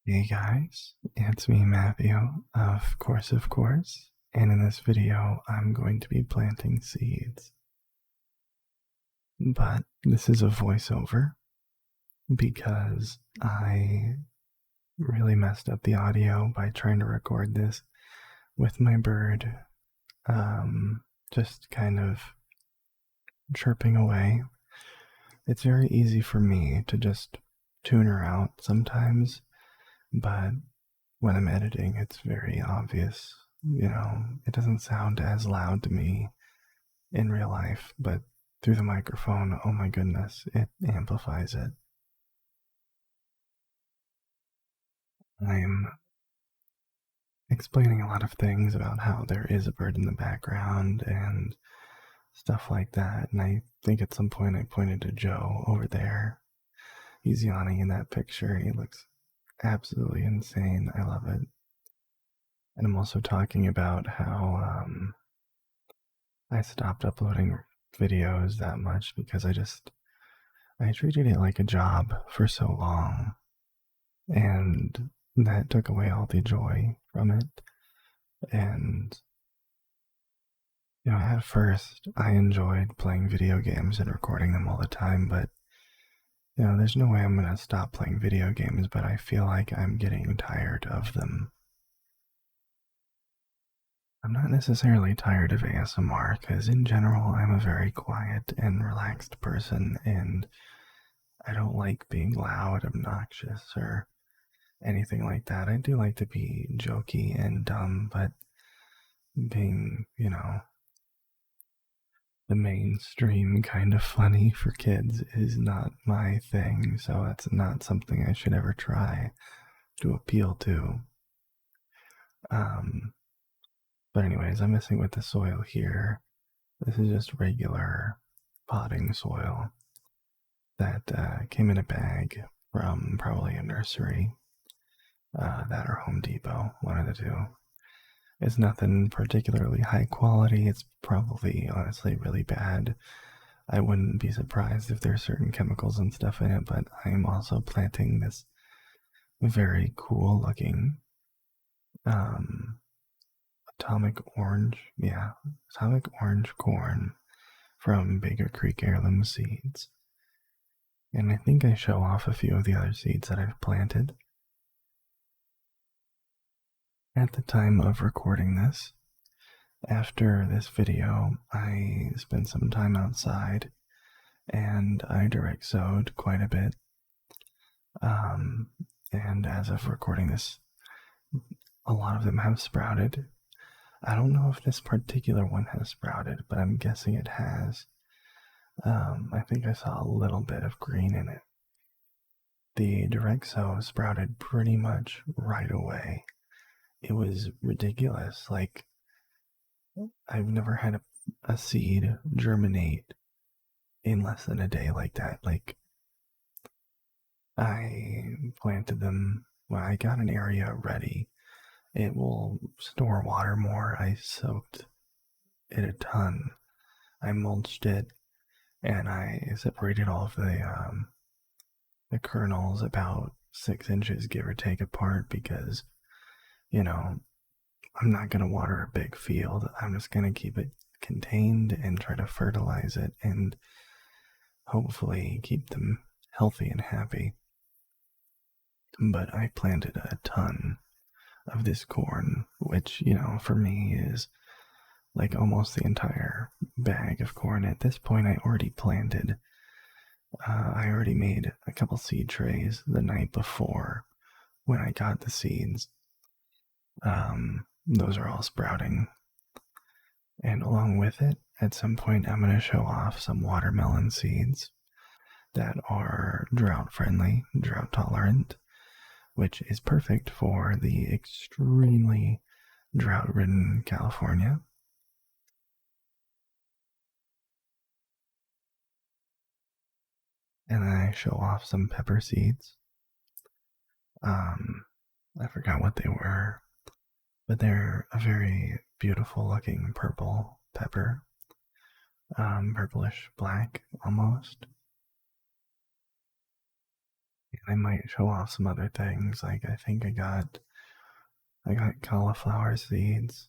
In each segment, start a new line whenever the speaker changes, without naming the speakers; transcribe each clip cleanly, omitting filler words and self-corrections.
Hey guys, it's me Matthew, of course, and in this video I'm going to be planting seeds. But this is a voiceover because I really messed up the audio by trying to record this with my bird just kind of chirping away. It's very easy for me to just tune her out sometimes, but when I'm editing, it's very obvious. It doesn't sound as loud to me in real life, but through the microphone, oh my goodness, it amplifies it. I'm explaining a lot of things about how there is a bird in the background and stuff like that, and I think at some point I pointed to Joe over there. He's yawning in that picture. He looks absolutely insane. I love it. And I'm also talking about how I stopped uploading videos that much because I treated it like a job for so long, and that took away all the joy from it. And at first I enjoyed playing video games and recording them all the time, but there's no way I'm gonna stop playing video games, but I feel like I'm getting tired of them. I'm not necessarily tired of ASMR because, in general, I'm a very quiet and relaxed person, and I don't like being loud, obnoxious, or anything like that. I do like to be jokey and dumb, but being, the mainstream kind of funny for kids is not my thing, so that's not something I should ever try to appeal to. Um, but anyways, I'm messing with the soil here. This is just regular potting soil that came in a bag from probably a nursery, that or Home Depot, one of the two. It's nothing particularly high quality. It's probably honestly really bad. I wouldn't be surprised if there's certain chemicals and stuff in it, but I am also planting this very cool looking um, atomic orange corn from Baker Creek Heirloom Seeds. And I think I show off a few of the other seeds that I've planted. At the time of recording this, after this video, I spent some time outside and I direct sowed quite a bit. Um, and as of recording this, a lot of them have sprouted. I don't know if this particular one has sprouted, but I'm guessing it has. I think I saw a little bit of green in it. The direct sow sprouted pretty much right away. It was ridiculous. Like, I've never had a seed germinate in less than a day like that. Like, I planted them when I got an area ready. It will store water more. I soaked it a ton. I mulched it, and I separated all of the kernels about 6 inches, give or take, apart because you know I'm not gonna water a big field. I'm just gonna keep it contained and try to fertilize it and hopefully keep them healthy and happy. But I planted a ton of this corn, which, for me is like almost the entire bag of corn. At this point, I already made a couple seed trays the night before when I got the seeds. Those are all sprouting. And along with it, at some point, I'm going to show off some watermelon seeds that are drought friendly, drought tolerant, which is perfect for the extremely drought ridden California. And then I show off some pepper seeds. I forgot what they were, but they're a very beautiful looking purple pepper, purplish black almost. I might show off some other things. Like I think I got cauliflower seeds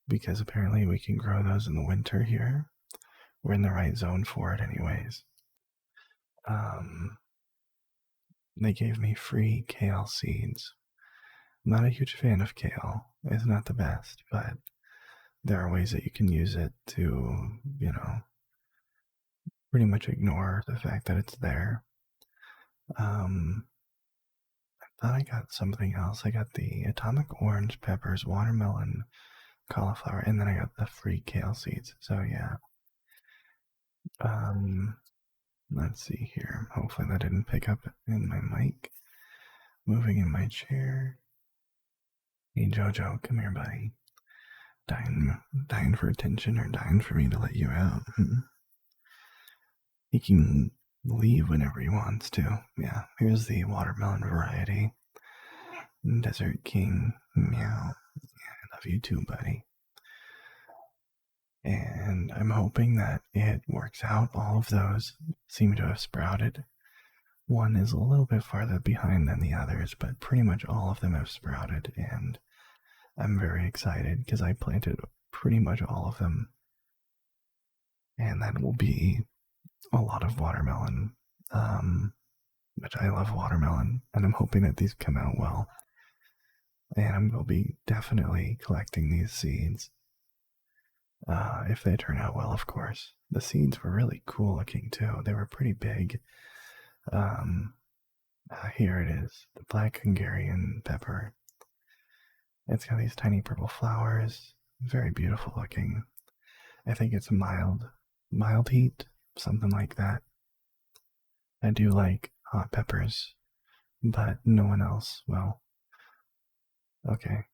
because apparently we can grow those in the winter here. We're in the right zone for it, anyways. Um, they gave me free kale seeds. I'm not a huge fan of kale. It's not the best, but there are ways that you can use it to, pretty much ignore the fact that it's there. Um, Thought I got something else. I got the atomic orange peppers, watermelon, cauliflower, and then I got the free kale seeds. So yeah. Um, let's see here. Hopefully that didn't pick up in my mic. Moving in my chair. Hey Jojo, come here, buddy. Dying for attention or dying for me to let you out. He can leave whenever he wants to. Yeah, here's the watermelon variety. Desert King. Meow. I love you too, buddy. And I'm hoping that it works out. All of those seem to have sprouted. One is a little bit farther behind than the others, but pretty much all of them have sprouted, and I'm very excited because I planted pretty much all of them, and that will be a lot of watermelon, which I love watermelon, and I'm hoping that these come out well. And I'm going to be definitely collecting these seeds. If they turn out well, of course. The seeds were really cool looking too. They were pretty big. Here it is, the black Hungarian pepper. It's got these tiny purple flowers. Very beautiful looking. I think it's mild heat, something like that. I do like hot peppers, but no one else. Well, okay.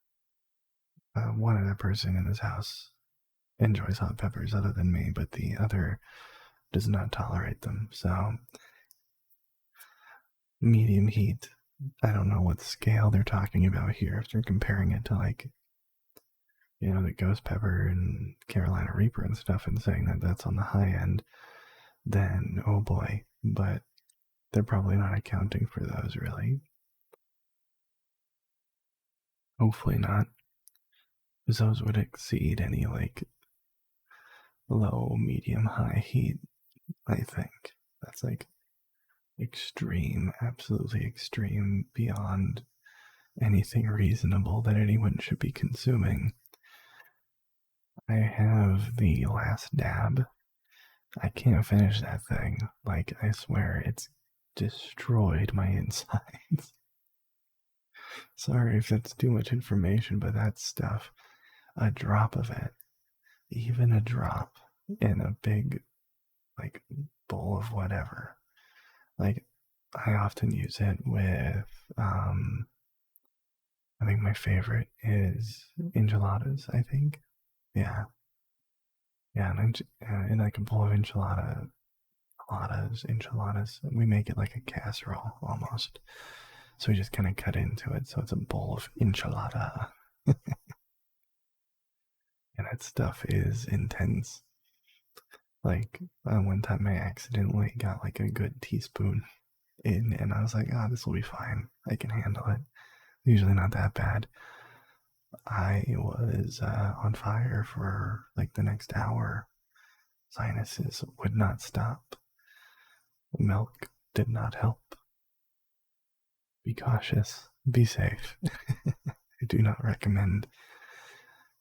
One other person in this house enjoys hot peppers other than me, but the other does not tolerate them. So, medium heat. I don't know what scale they're talking about here. If they're comparing it to like, the ghost pepper and Carolina Reaper and stuff and saying that that's on the high end, then oh boy. But they're probably not accounting for those really. Hopefully not. Because those would exceed any like low, medium, high heat, I think. That's like extreme, absolutely extreme, beyond anything reasonable that anyone should be consuming. I have the last dab. I can't finish that thing. Like, I swear, it's destroyed my insides. Sorry if that's too much information, but that stuff, a drop of it, even a drop in a big, like, bowl of whatever. Like, I often use it with, I think my favorite is enchiladas, I think. Yeah. Yeah, and in like a bowl of enchiladas. We make it like a casserole almost. So we just kind of cut into it. So it's a bowl of enchilada. And that stuff is intense. Like one time I accidentally got like a good teaspoon in, and I was like, ah, this will be fine. I can handle it. Usually not that bad. I was on fire for like the next hour. Sinuses would not stop. Milk did not help. Be cautious. Be safe. I do not recommend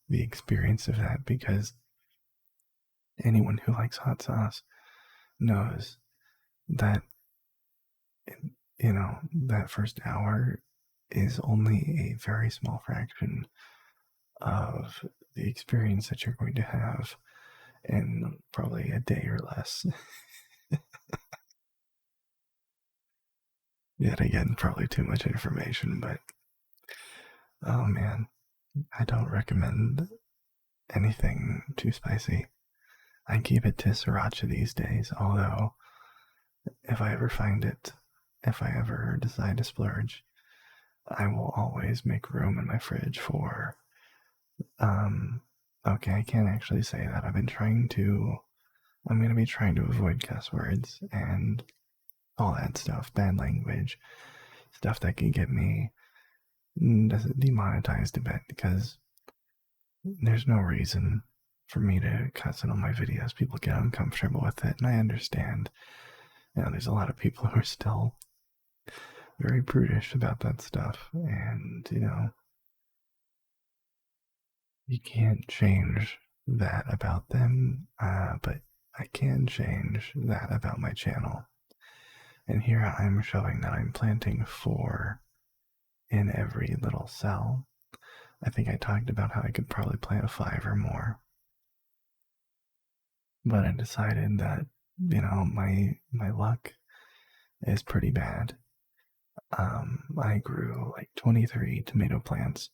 the experience of that because anyone who likes hot sauce knows that, that first hour is only a very small fraction of the experience that you're going to have in probably a day or less. Yet again, probably too much information, but oh man, I don't recommend anything too spicy. I keep it to sriracha these days, although if I ever find it, if I ever decide to splurge, I will always make room in my fridge for, um, okay, I can't actually say that. I'm going to be trying to avoid cuss words, and all that stuff, bad language, stuff that can get me demonetized a bit because there's no reason for me to cuss in all my videos. People get uncomfortable with it, and I understand. There's a lot of people who are still very prudish about that stuff, and you can't change that about them, but I can change that about my channel. And here I'm showing that I'm planting 4 in every little cell. I think I talked about how I could probably plant 5 or more. But I decided that, my luck is pretty bad. I grew like 23 tomato plants.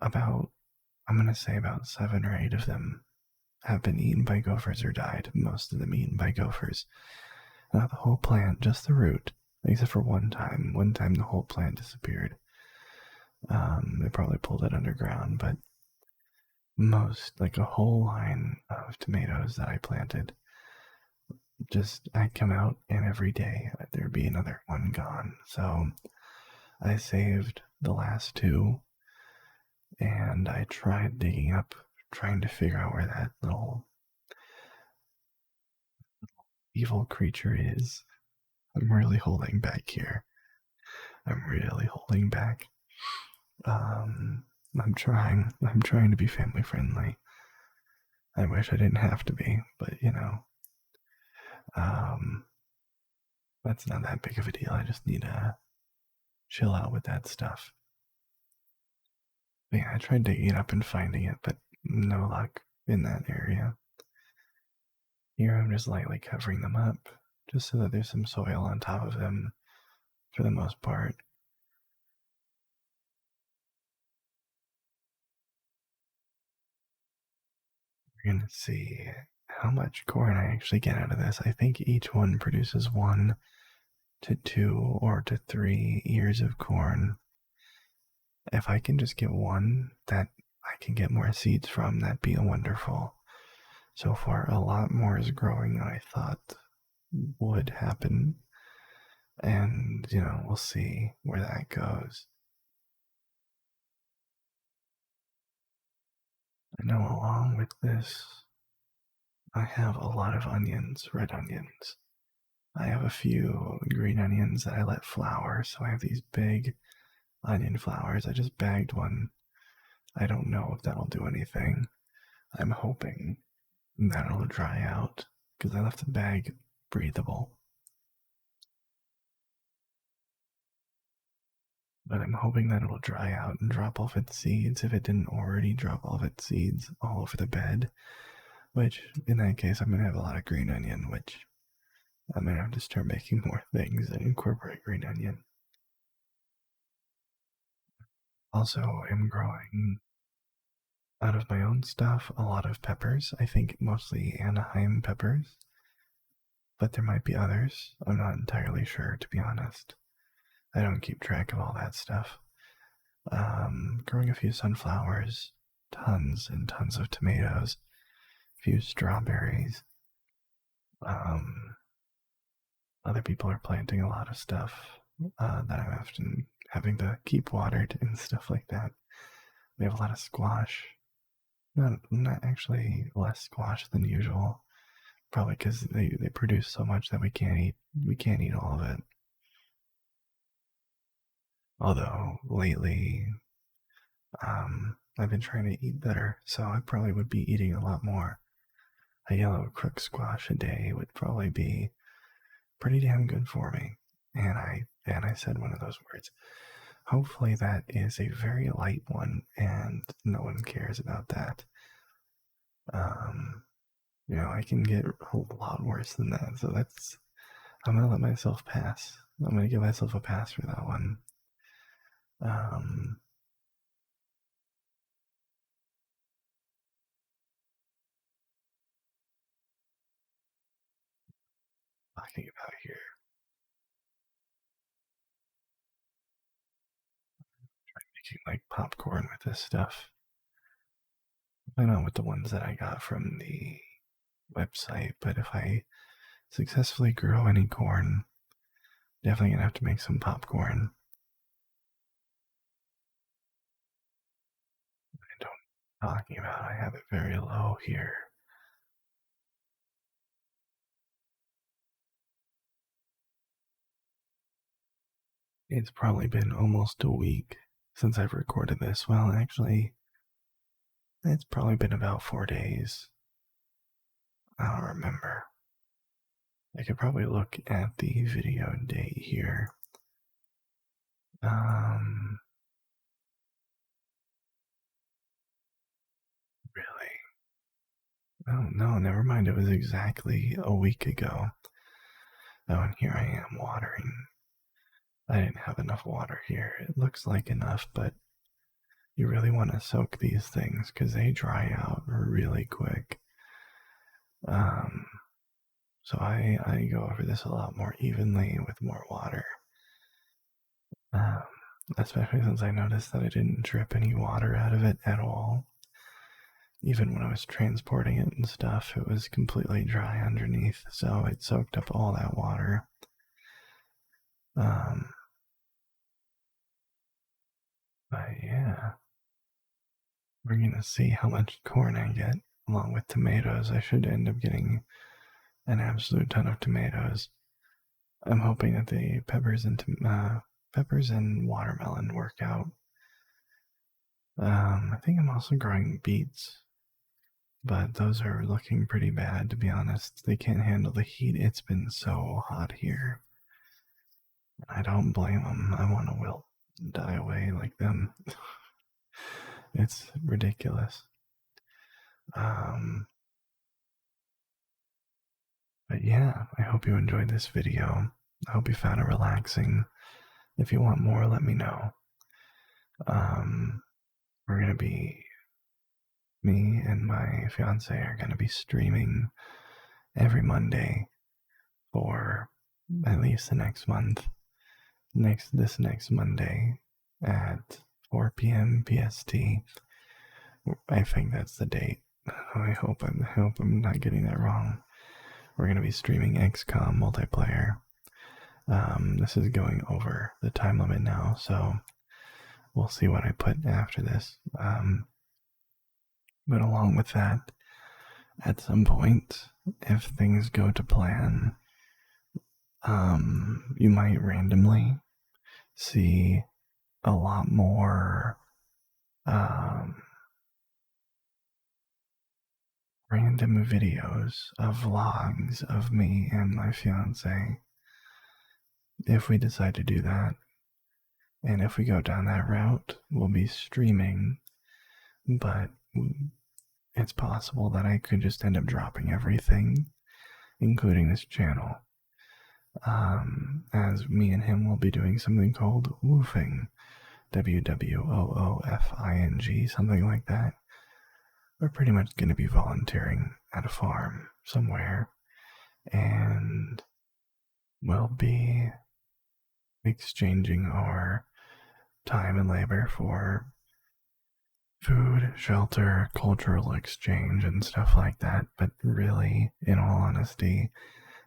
I'm going to say about 7 or 8 of them have been eaten by gophers or died. Most of them eaten by gophers. Not the whole plant, just the root. Except for one time. One time the whole plant disappeared. They probably pulled it underground, but most, like a whole line of tomatoes that I planted, just I'd come out and every day there'd be another one gone. So I saved the last 2 and I tried digging up, trying to figure out where that little evil creature is. I'm really holding back here. I'm really holding back. Um, I'm trying. I'm trying to be family friendly. I wish I didn't have to be, but um, that's not that big of a deal. I just need to chill out with that stuff. But yeah, I tried digging it up and finding it, but no luck in that area. Here I'm just lightly covering them up, just so that there's some soil on top of them for the most part. We're gonna see how much corn I actually get out of this. I think each one produces 1 to 2 or to 3 ears of corn. If I can just get one that I can get more seeds from, that'd be wonderful. So far, a lot more is growing than I thought would happen. And, we'll see where that goes. I know along with this, I have a lot of onions, red onions. I have a few green onions that I let flower, so I have these big onion flowers. I just bagged one. I don't know if that'll do anything. I'm hoping that it'll dry out because I left the bag breathable. But I'm hoping that it'll dry out and drop off its seeds if it didn't already drop all of its seeds all over the bed. Which, in that case, I'm going to have a lot of green onion, which I'm going to have to start making more things that incorporate green onion. Also, I'm growing out of my own stuff a lot of peppers. I think mostly Anaheim peppers, but there might be others. I'm not entirely sure, to be honest. I don't keep track of all that stuff. Growing a few sunflowers, tons and tons of tomatoes, a few strawberries. Um, Other people are planting a lot of stuff that I'm often having to keep watered and stuff like that. We have a lot of squash. Not actually less squash than usual. Probably because they produce so much that we can't eat all of it. Although lately, I've been trying to eat better, so I probably would be eating a lot more. A yellow crook squash a day would probably be pretty damn good for me. And I said one of those words. Hopefully that is a very light one and no one cares about that. Um, I can get a lot worse than that. So I'm gonna let myself pass. I'm gonna give myself a pass for that one. Um, Talking about here, making like popcorn with this stuff. I know with the ones that I got from the website, but if I successfully grow any corn. Definitely gonna have to make some popcorn. I don't know what I'm talking about. I have it very low here. It's probably been almost a week since I've recorded this. Well, actually, it's probably been about 4 days. I don't remember. I could probably look at the video date here. Um, really? Oh, no, never mind. It was exactly a week ago. Oh, and here I am watering. I didn't have enough water here. It looks like enough, but you really want to soak these things because they dry out really quick. Um, so I go over this a lot more evenly with more water. Um, Especially since I noticed that I didn't drip any water out of it at all. Even when I was transporting it and stuff, it was completely dry underneath, so it soaked up all that water. Um, but yeah, we're gonna see how much corn I get along with tomatoes. I should end up getting an absolute ton of tomatoes. I'm hoping that the peppers and watermelon work out. I think I'm also growing beets, but those are looking pretty bad, to be honest. They can't handle the heat. It's been so hot here. I don't blame them. I want to wilt, die away like them. It's ridiculous. Um, but yeah, I hope you enjoyed this video. I hope you found it relaxing. If you want more, let me know. Um, we're gonna be Me and my fiance are gonna be streaming every Monday for at least the next month. This next Monday at 4 p.m. PST. I think that's the date. I hope I'm not getting that wrong. We're gonna be streaming XCOM multiplayer. This is going over the time limit now, so we'll see what I put after this. But along with that, at some point, if things go to plan, you might randomly see a lot more random videos of vlogs of me and my fiance if we decide to do that. And if we go down that route, we'll be streaming, but it's possible that I could just end up dropping everything, including this channel. As me and him will be doing something called woofing, WWOOFING, something like that. We're pretty much going to be volunteering at a farm somewhere, and we'll be exchanging our time and labor for food, shelter, cultural exchange, and stuff like that. But really, in all honesty,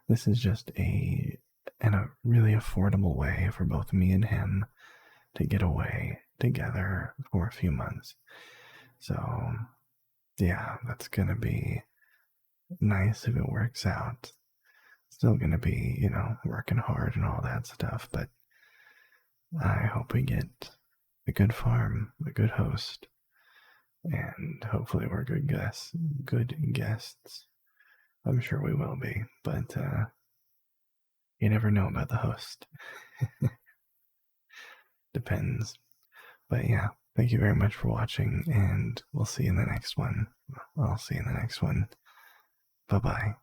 this is just a really affordable way for both me and him to get away together for a few months. So, yeah, that's gonna be nice if it works out. Still gonna be, working hard and all that stuff, but I hope we get a good farm, a good host, and hopefully we're good guests. Good guests. I'm sure we will be, but you never know about the host. Depends. But yeah, thank you very much for watching, and we'll see you in the next one. I'll see you in the next one. Bye bye.